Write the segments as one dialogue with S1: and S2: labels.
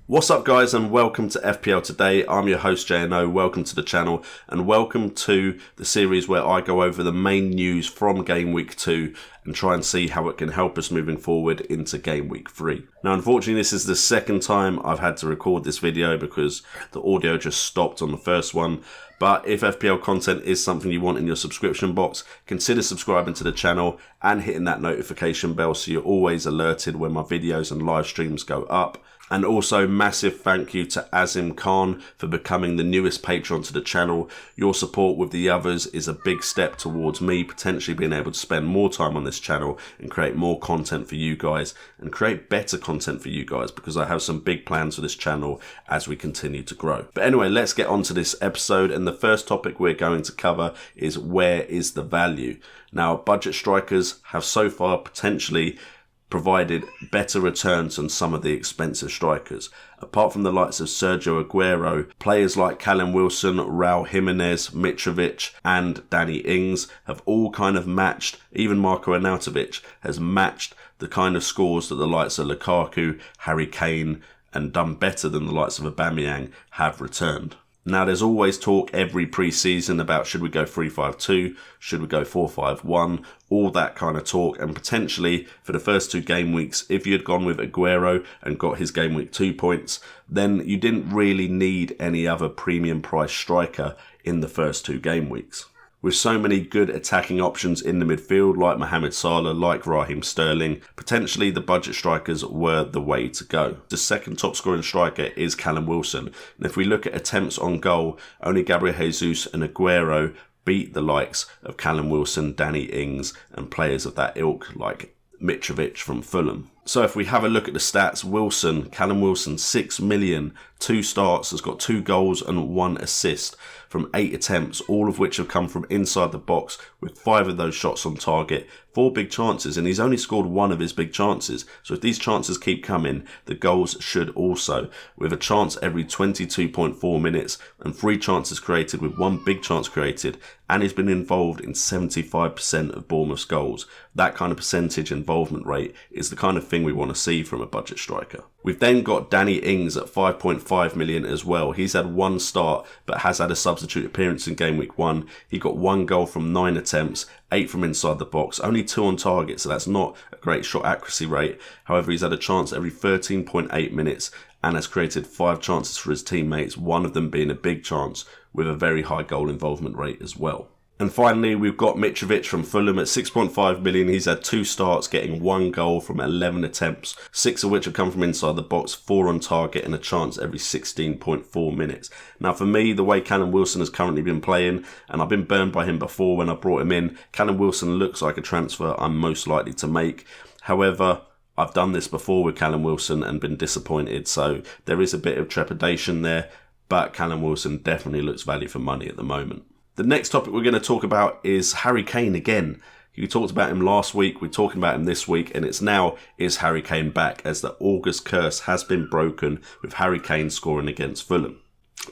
S1: What's up guys and welcome to FPL Today. I'm your host JNO, welcome to the channel and welcome to the series where I go over the main news from Game Week 2 and try and see how it can help us moving forward into Game Week 3. Now unfortunately this is the second time I've had to record this video because the audio just stopped on the first one. But if FPL content is something you want in your subscription box, consider subscribing to the channel and hitting that notification bell so you're always alerted when my videos and live streams go up. And also massive thank you to Azim Khan for becoming the newest patron to the channel. Your support with the others is a big step towards me potentially being able to spend more time on this channel and create more content for you guys and create better content for you guys because I have some big plans for this channel as we continue to grow. But anyway, let's get on to this episode, and the first topic we're going to cover is where is the value? Now, budget strikers have so far potentially provided better returns than some of the expensive strikers. Apart from the likes of Sergio Aguero, players like Callum Wilson, Raul Jimenez, Mitrovic and Danny Ings have all kind of matched, even Marco Arnautovic has matched the kind of scores that the likes of Lukaku, Harry Kane and done better than the likes of Aubameyang have returned. Now there's always talk every pre-season about should we go 3-5-2, should we go 4-5-1, all that kind of talk, and potentially for the first two game weeks, if you had gone with Aguero and got his game week 2 points, then you didn't really need any other premium price striker in the first two game weeks. With so many good attacking options in the midfield like Mohamed Salah, like Raheem Sterling, potentially the budget strikers were the way to go. The second top scoring striker is Callum Wilson, and if we look at attempts on goal, only Gabriel Jesus and Aguero beat the likes of Callum Wilson, Danny Ings and players of that ilk like Mitrovic from Fulham. So if we have a look at the stats, Callum Wilson, 6 million, 2 starts, has got 2 goals and 1 assist from 8 attempts, all of which have come from inside the box with 5 of those shots on target, 4 big chances, and he's only scored 1 of his big chances. So if these chances keep coming, the goals should also, with a chance every 22.4 minutes and 3 chances created with 1 big chance created, and he's been involved in 75% of Bournemouth's goals. That kind of percentage involvement rate is the kind of thing we want to see from a budget striker. We've then got Danny Ings at 5.5 million as well. He's had 1 start but has had a substitute appearance in game week 1. He got 1 goal from 9 attempts, 8 from inside the box, only 2 on target, so that's not a great shot accuracy rate. However, he's had a chance every 13.8 minutes and has created 5 chances for his teammates, one of them being a big chance with a very high goal involvement rate as well. And finally, we've got Mitrovic from Fulham at 6.5 million. He's had 2 starts, getting 1 goal from 11 attempts, 6 of which have come from inside the box, 4 on target and a chance every 16.4 minutes. Now for me, the way Callum Wilson has currently been playing, and I've been burned by him before when I brought him in, Callum Wilson looks like a transfer I'm most likely to make. However, I've done this before with Callum Wilson and been disappointed, so there is a bit of trepidation there, but Callum Wilson definitely looks value for money at the moment. The next topic we're going to talk about is Harry Kane again. We talked about him last week, we're talking about him this week, and it's now, is Harry Kane back, as the August curse has been broken with Harry Kane scoring against Fulham.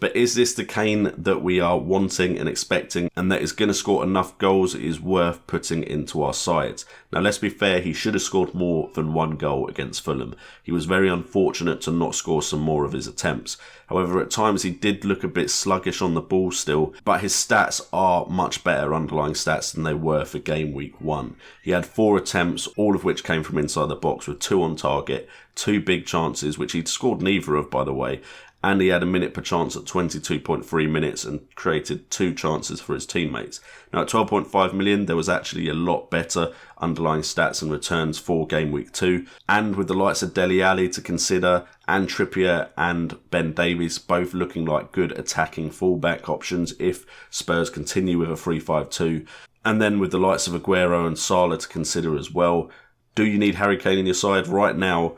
S1: But is this the Kane that we are wanting and expecting, and that is going to score enough goals it is worth putting into our sides? Now let's be fair, he should have scored more than 1 goal against Fulham. He was very unfortunate to not score some more of his attempts. However, at times he did look a bit sluggish on the ball still, but his stats are much better underlying stats than they were for game week 1. He had 4 attempts, all of which came from inside the box with 2 on target, 2 big chances, which he'd scored neither of by the way, and he had a minute per chance at 22.3 minutes and created 2 chances for his teammates. Now at 12.5 million, there was actually a lot better underlying stats and returns for game week 2. And with the likes of Dele Alli to consider, and Trippier and Ben Davies both looking like good attacking fullback options if Spurs continue with a 3-5-2. And then with the likes of Aguero and Salah to consider as well. Do you need Harry Kane in your side right now?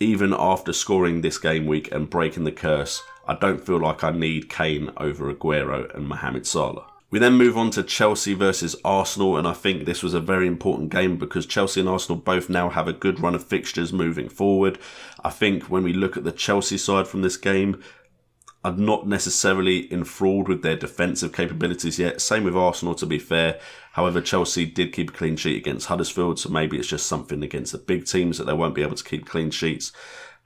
S1: Even after scoring this game week and breaking the curse, I don't feel like I need Kane over Aguero and Mohamed Salah. We then move on to Chelsea versus Arsenal, and I think this was a very important game because Chelsea and Arsenal both now have a good run of fixtures moving forward. I think when we look at the Chelsea side from this game, I'm not necessarily enthralled with their defensive capabilities yet. Same with Arsenal, to be fair. However, Chelsea did keep a clean sheet against Huddersfield, so maybe it's just something against the big teams that they won't be able to keep clean sheets.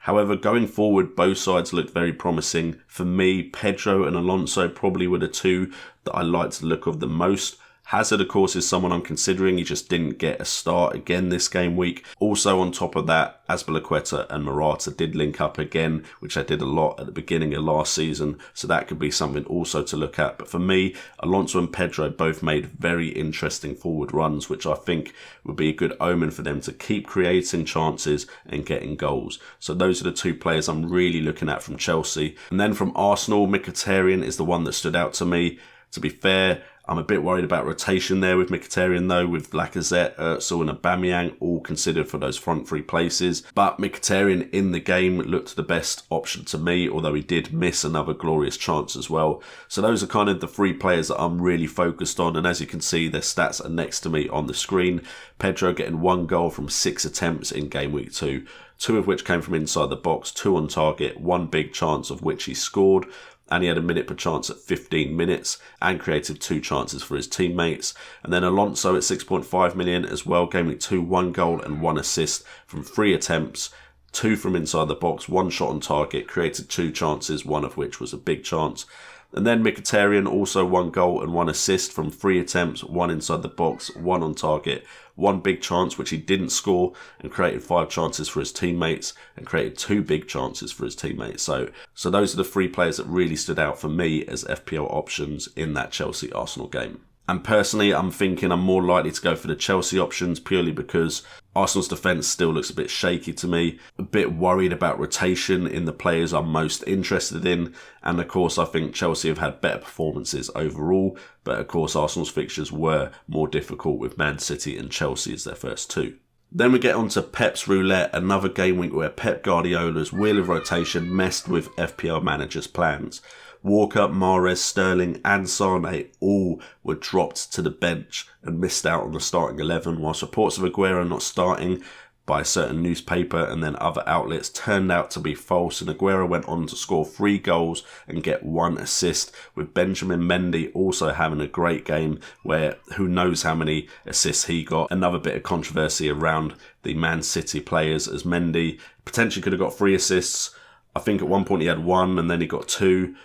S1: However, going forward, both sides look very promising. For me, Pedro and Alonso probably were the two that I liked the look of the most. Hazard, of course, is someone I'm considering. He just didn't get a start again this game week. Also, on top of that, Azpilicueta and Morata did link up again, which I did a lot at the beginning of last season. So that could be something also to look at. But for me, Alonso and Pedro both made very interesting forward runs, which I think would be a good omen for them to keep creating chances and getting goals. So those are the two players I'm really looking at from Chelsea. And then from Arsenal, Mkhitaryan is the one that stood out to me. To be fair, I'm a bit worried about rotation there with Mkhitaryan though, with Lacazette, Özil and Aubameyang all considered for those front three places. But Mkhitaryan in the game looked the best option to me, although he did miss another glorious chance as well. So those are kind of the three players that I'm really focused on, and as you can see, their stats are next to me on the screen. Pedro getting 1 goal from 6 attempts in game week 2, 2 of which came from inside the box, 2 on target, 1 big chance of which he scored. And he had a minute per chance at 15 minutes and created 2 chances for his teammates. And then Alonso at 6.5 million as well, game week 2, 1 goal and 1 assist from 3 attempts, 2 from inside the box, 1 shot on target, created 2 chances, 1 of which was a big chance. And then Mkhitaryan also 1 goal and 1 assist from 3 attempts, 1 inside the box, 1 on target, 1 big chance which he didn't score, and created 5 chances for his teammates and created 2 big chances for his teammates. So those are the 3 players that really stood out for me as FPL options in that Chelsea-Arsenal game. And personally, I'm thinking I'm more likely to go for the Chelsea options purely because Arsenal's defence still looks a bit shaky to me. A bit worried about rotation in the players I'm most interested in. And of course, I think Chelsea have had better performances overall. But of course, Arsenal's fixtures were more difficult with Man City and Chelsea as their first 2. Then we get on to Pep's Roulette, another game week where Pep Guardiola's wheel of rotation messed with FPL managers' plans. Walker, Mahrez, Sterling and Sane all were dropped to the bench and missed out on the starting 11, whilst reports of Aguero not starting by a certain newspaper and then other outlets turned out to be false, and Aguero went on to score 3 goals and get 1 assist, with Benjamin Mendy also having a great game where who knows how many assists he got. Another bit of controversy around the Man City players, as Mendy potentially could have got 3 assists. I think at one point he had 1 and then he got 2.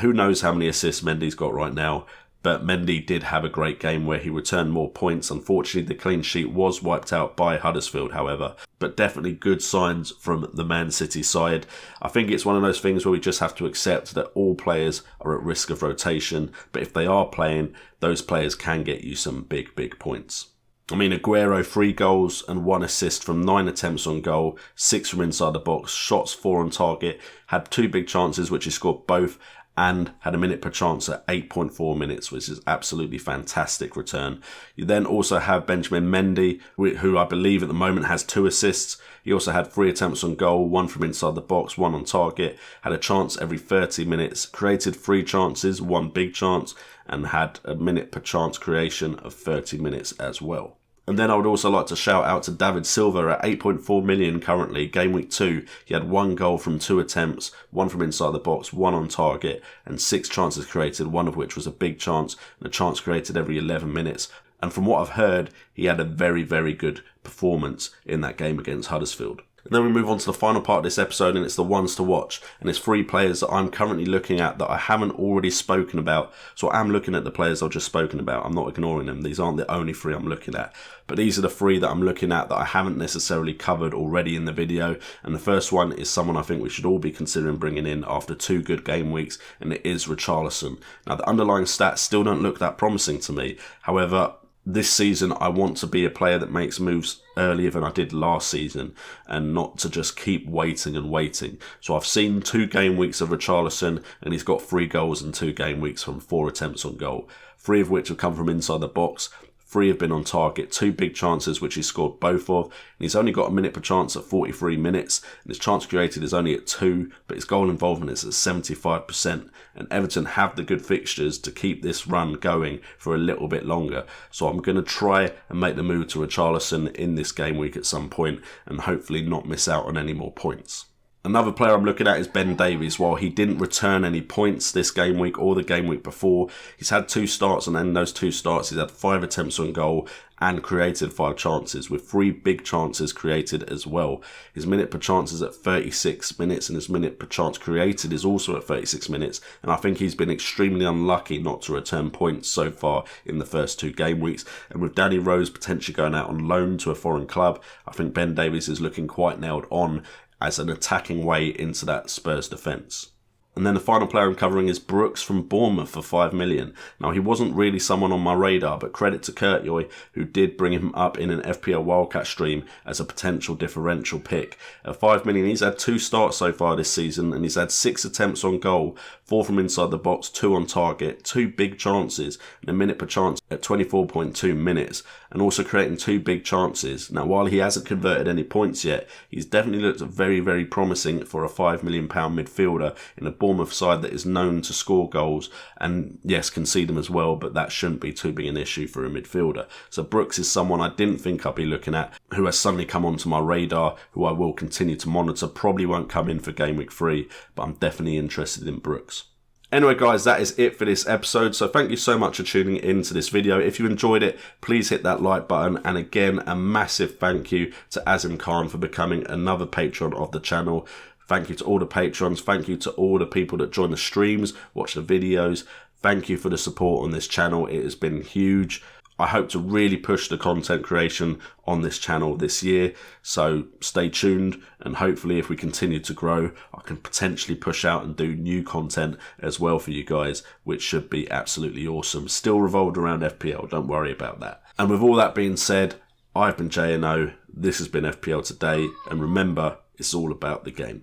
S1: Who knows how many assists Mendy's got right now, but Mendy did have a great game where he returned more points. Unfortunately, the clean sheet was wiped out by Huddersfield, however, but definitely good signs from the Man City side. I think it's one of those things where we just have to accept that all players are at risk of rotation, but if they are playing, those players can get you some big points. I mean, Aguero 3 goals and 1 assist from 9 attempts on goal, 6 from inside the box, shots 4 on target, had 2 big chances which he scored both, and had a minute per chance at 8.4 minutes, which is absolutely fantastic return. You then also have Benjamin Mendy, who I believe at the moment has 2 assists. He also had 3 attempts on goal, 1 from inside the box, 1 on target, had a chance every 30 minutes, created 3 chances, 1 big chance, and had a minute per chance creation of 30 minutes as well. And then I would also like to shout out to David Silva at 8.4 million currently, game week 2. He had 1 goal from 2 attempts, 1 from inside the box, 1 on target, and 6 chances created, 1 of which was a big chance, and a chance created every 11 minutes. And from what I've heard, he had a very good performance in that game against Huddersfield. And then we move on to the final part of this episode, and it's the ones to watch. And it's 3 players that I'm currently looking at that I haven't already spoken about. So I am looking at the players I've just spoken about. I'm not ignoring them. These aren't the only 3 I'm looking at. But these are the 3 that I'm looking at that I haven't necessarily covered already in the video. And the first one is someone I think we should all be considering bringing in after 2 good game weeks, and it is Richarlison. Now, the underlying stats still don't look that promising to me. However, this season, I want to be a player that makes moves earlier than I did last season and not to just keep waiting and waiting. So I've seen 2 game weeks of Richarlison and he's got 3 goals in 2 game weeks from 4 attempts on goal, 3 of which have come from inside the box. 3 have been on target, 2 big chances which he scored both of, and he's only got a minute per chance at 43 minutes, and his chance created is only at 2, but his goal involvement is at 75%, and Everton have the good fixtures to keep this run going for a little bit longer. So I'm going to try and make the move to Richarlison in this game week at some point, and hopefully not miss out on any more points. Another player I'm looking at is Ben Davies. While he didn't return any points this game week or the game week before, he's had 2 starts, and in those 2 starts he's had 5 attempts on goal and created 5 chances, with 3 big chances created as well. His minute per chance is at 36 minutes and his minute per chance created is also at 36 minutes, and I think he's been extremely unlucky not to return points so far in the first 2 game weeks. And with Danny Rose potentially going out on loan to a foreign club, I think Ben Davies is looking quite nailed on as an attacking way into that Spurs defence. And then the final player I'm covering is Brooks from Bournemouth for 5 million. Now, he wasn't really someone on my radar, but credit to Kurtjoy, who did bring him up in an FPL Wildcat stream as a potential differential pick. At 5 million, he's had 2 starts so far this season, and he's had 6 attempts on goal, 4 from inside the box, 2 on target, 2 big chances, and a minute per chance at 24.2 minutes, and also creating 2 big chances. Now, while he hasn't converted any points yet, he's definitely looked very, very promising for a £5 million midfielder in a Bournemouth side that is known to score goals and, yes, concede them as well, but that shouldn't be too big an issue for a midfielder. So Brooks is someone I didn't think I'd be looking at, who has suddenly come onto my radar, who I will continue to monitor. Probably won't come in for Game Week 3, but I'm definitely interested in Brooks. Anyway, guys, that is it for this episode. So thank you so much for tuning in to this video. If you enjoyed it, please hit that like button. And again, a massive thank you to Azim Khan for becoming another patron of the channel. Thank you to all the patrons. Thank you to all the people that join the streams, watch the videos. Thank you for the support on this channel. It has been huge. I hope to really push the content creation on this channel this year. So stay tuned, and hopefully if we continue to grow, I can potentially push out and do new content as well for you guys, which should be absolutely awesome. Still revolved around FPL, don't worry about that. And with all that being said, I've been JNO, this has been FPL Today, and remember, it's all about the game.